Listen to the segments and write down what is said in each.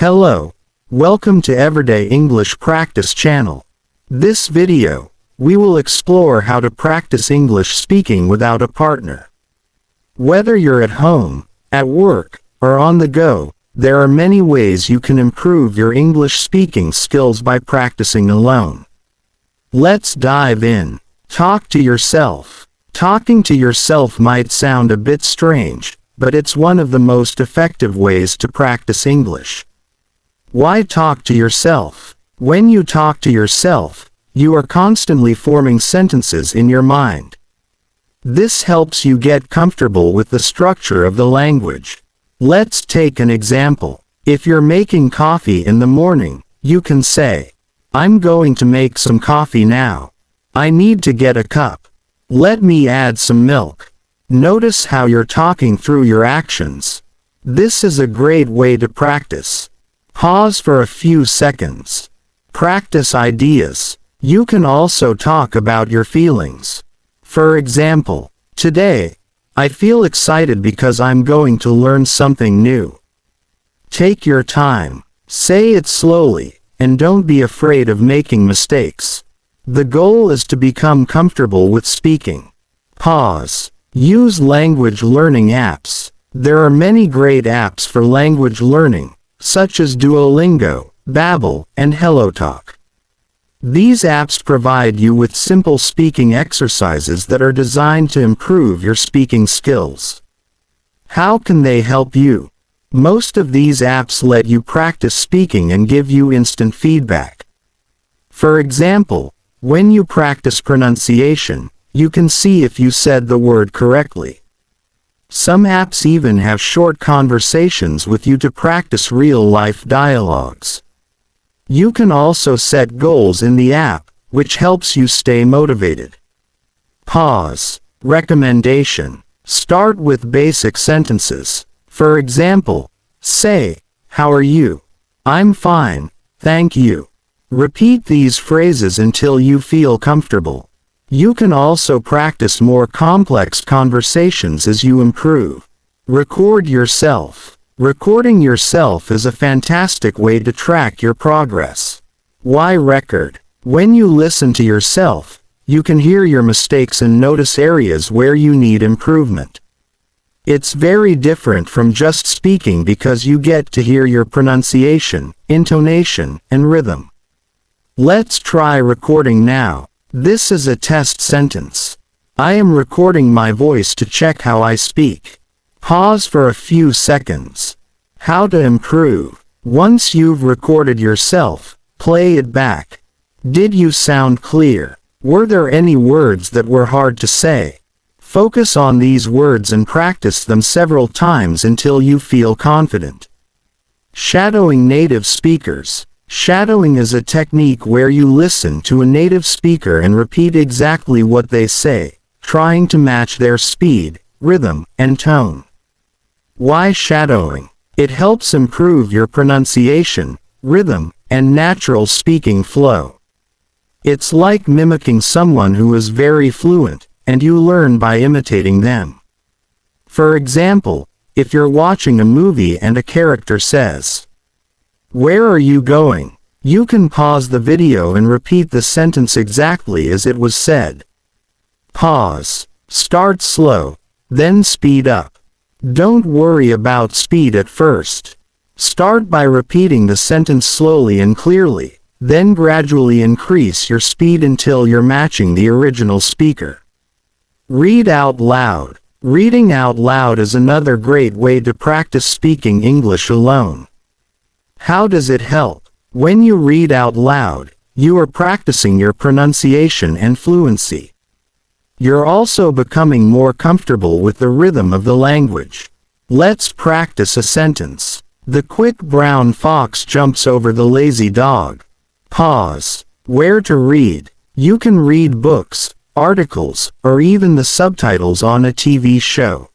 Hello. Welcome to Everyday English Practice channel. This video, we will explore how to practice English speaking without a partner. Whether you're at home, at work, or on the go, there are many ways you can improve your English speaking skills by practicing alone. Let's dive in. Talk to yourself. Talking to yourself might sound a bit strange, but it's one of the most effective ways to practice English. Why talk to yourself? When you talk to yourself, you are constantly forming sentences in your mind. This helps you get comfortable with the structure of the language. Let's take an example. If you're making coffee in the morning, you can say, "I'm going to make some coffee now. I need to get a cup. Let me add some milk." Notice how you're talking through your actions. This is a great way to practice. Pause for a few seconds. Practice ideas. You can also talk about your feelings. For example, today, I feel excited because I'm going to learn something new. Take your time. Say it slowly, and don't be afraid of making mistakes. The goal is to become comfortable with speaking. Pause. Use language learning apps. There are many great apps for language learning, such as Duolingo, Babbel, and HelloTalk. These apps provide you with simple speaking exercises that are designed to improve your speaking skills. How can they help you? Most of these apps let you practice speaking and give you instant feedback. For example, when you practice pronunciation, you can see if you said the word correctly. Some apps even have short conversations with you to practice real-life dialogues. You can also set goals in the app, which helps you stay motivated. Pause. Recommendation. Start with basic sentences. For example, say, "How are you?" "I'm fine, thank you." Repeat these phrases until you feel comfortable. You can also practice more complex conversations as you improve. Record yourself. Recording yourself is a fantastic way to track your progress. Why record? When you listen to yourself, you can hear your mistakes and notice areas where you need improvement. It's very different from just speaking because you get to hear your pronunciation, intonation, and rhythm. Let's try recording now. This is a test sentence. I am recording my voice to check how I speak. Pause for a few seconds. How to improve. Once you've recorded yourself, play it back. Did you sound clear? Were there any words that were hard to say? Focus on these words and practice them several times until you feel confident. Shadowing native speakers. Shadowing is a technique where you listen to a native speaker and repeat exactly what they say, trying to match their speed, rhythm, and tone. Why shadowing? It helps improve your pronunciation, rhythm, and natural speaking flow. It's like mimicking someone who is very fluent, and you learn by imitating them. For example, if you're watching a movie and a character says, "Where are you going?" you can pause the video and repeat the sentence exactly as it was said. Pause. Start slow, then speed up. Don't worry about speed at first. Start by repeating the sentence slowly and clearly, then gradually increase your speed until you're matching the original speaker. Read out loud. Reading out loud is another great way to practice speaking English alone. How does it help? When you read out loud, you are practicing your pronunciation and fluency. You're also becoming more comfortable with the rhythm of the language. Let's practice a sentence. The quick brown fox jumps over the lazy dog. Pause. Where to read? You can read books, articles, or even the subtitles on a TV show.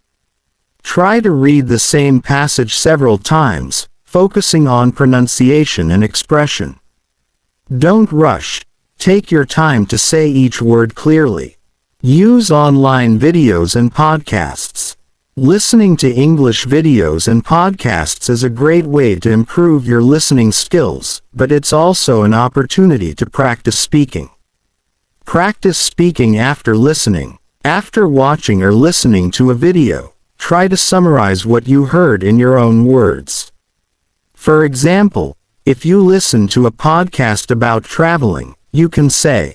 Try to read the same passage several times, focusing on pronunciation and expression. Don't rush. Take your time to say each word clearly. Use online videos and podcasts. Listening to English videos and podcasts is a great way to improve your listening skills, but it's also an opportunity to practice speaking. Practice speaking after listening. After watching or listening to a video, try to summarize what you heard in your own words. For example, if you listen to a podcast about traveling, you can say,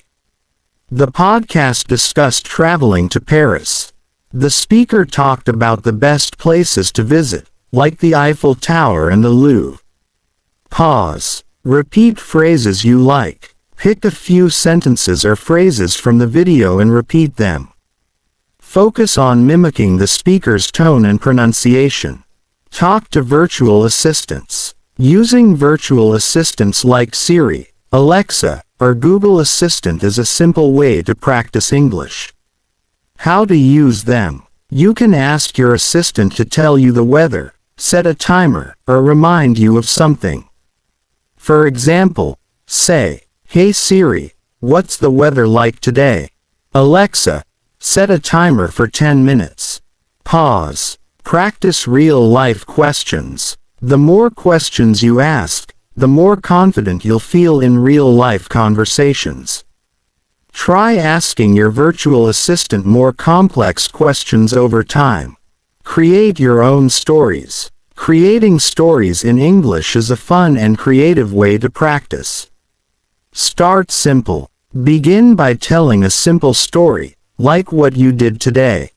"The podcast discussed traveling to Paris. The speaker talked about the best places to visit, like the Eiffel Tower and the Louvre." Pause. Repeat phrases you like. Pick a few sentences or phrases from the video and repeat them. Focus on mimicking the speaker's tone and pronunciation. Talk to virtual assistants. Using virtual assistants like Siri, Alexa, or Google Assistant is a simple way to practice English. How to use them. You can ask your assistant to tell you the weather, set a timer, or remind you of something. For example, say, "Hey Siri, what's the weather like today?" Alexa, set a timer for 10 minutes. Pause. Practice real-life questions. The more questions you ask, the more confident you'll feel in real-life conversations. Try asking your virtual assistant more complex questions over time. Create your own stories. Creating stories in English is a fun and creative way to practice. Start simple. Begin by telling a simple story, like what you did today.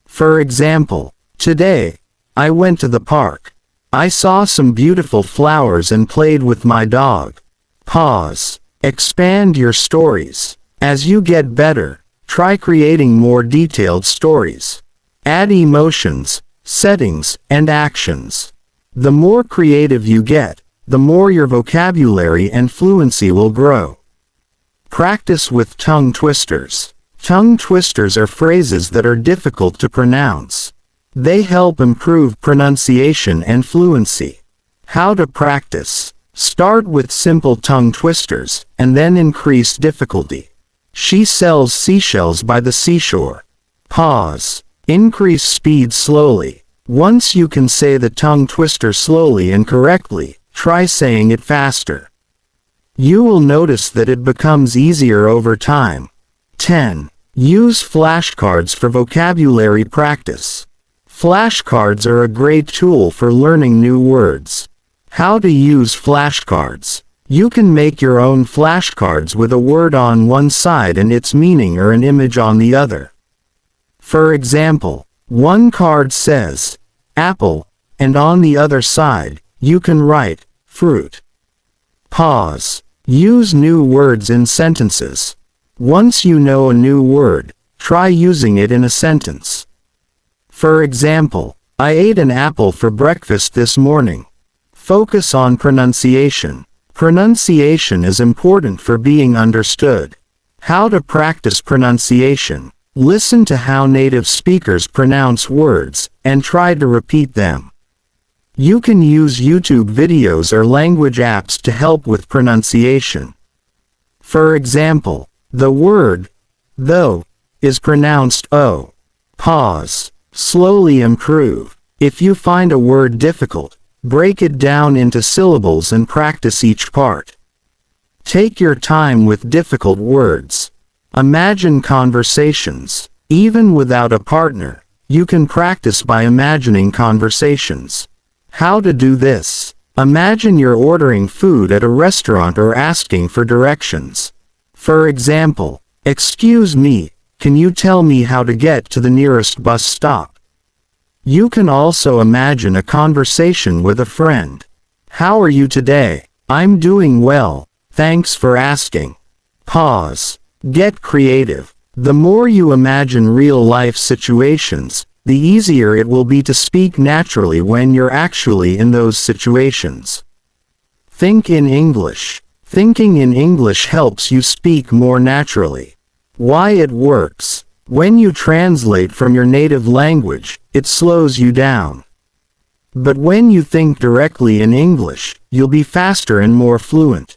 For example, "Today, I went to the park. I saw some beautiful flowers and played with my dog." Pause. Expand your stories. As you get better, try creating more detailed stories. Add emotions, settings, and actions. The more creative you get, the more your vocabulary and fluency will grow. Practice with tongue twisters. Tongue twisters are phrases that are difficult to pronounce. They help improve pronunciation and fluency. How to practice. Start with simple tongue twisters, and then increase difficulty. "She sells seashells by the seashore." Pause. Increase speed slowly. Once you can say the tongue twister slowly and correctly, try saying it faster. You will notice that it becomes easier over time. 10. Use flashcards for vocabulary practice. Flashcards are a great tool for learning new words. How to use flashcards. You can make your own flashcards with a word on one side and its meaning or an image on the other. For example, one card says, "Apple," and on the other side, you can write, "Fruit." Pause. Use new words in sentences. Once you know a new word, try using it in a sentence. For example, "I ate an apple for breakfast this morning." Focus on pronunciation. Pronunciation is important for being understood. How to practice pronunciation. Listen to how native speakers pronounce words, and try to repeat them. You can use YouTube videos or language apps to help with pronunciation. For example, the word, though, is pronounced "o." Pause. Slowly improve. If you find a word difficult, break it down into syllables and practice each part. Take your time with difficult words. Imagine conversations. Even without a partner, you can practice by imagining conversations. How to do this? Imagine you're ordering food at a restaurant or asking for directions. For example, "Excuse me, can you tell me how to get to the nearest bus stop?" You can also imagine a conversation with a friend. "How are you today?" "I'm doing well, thanks for asking." Pause. Get creative. The more you imagine real-life situations, the easier it will be to speak naturally when you're actually in those situations. Think in English. Thinking in English helps you speak more naturally. Why it works. When you translate from your native language, it slows you down. But when you think directly in English, you'll be faster and more fluent.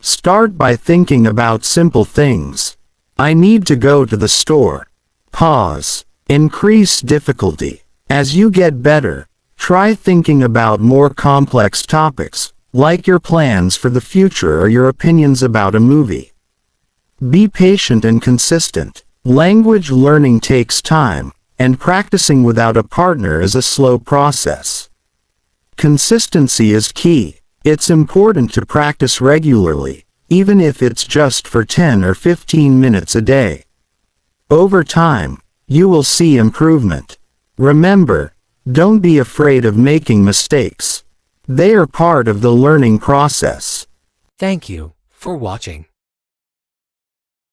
Start by thinking about simple things. "I need to go to the store." Pause. Increase difficulty. As you get better, try thinking about more complex topics, like your plans for the future or your opinions about a movie. Be patient and consistent. Language learning takes time, and practicing without a partner is a slow process. Consistency is key. It's important to practice regularly, even if it's just for 10 or 15 minutes a day. Over time, you will see improvement. Remember, don't be afraid of making mistakes. They are part of the learning process. Thank you for watching.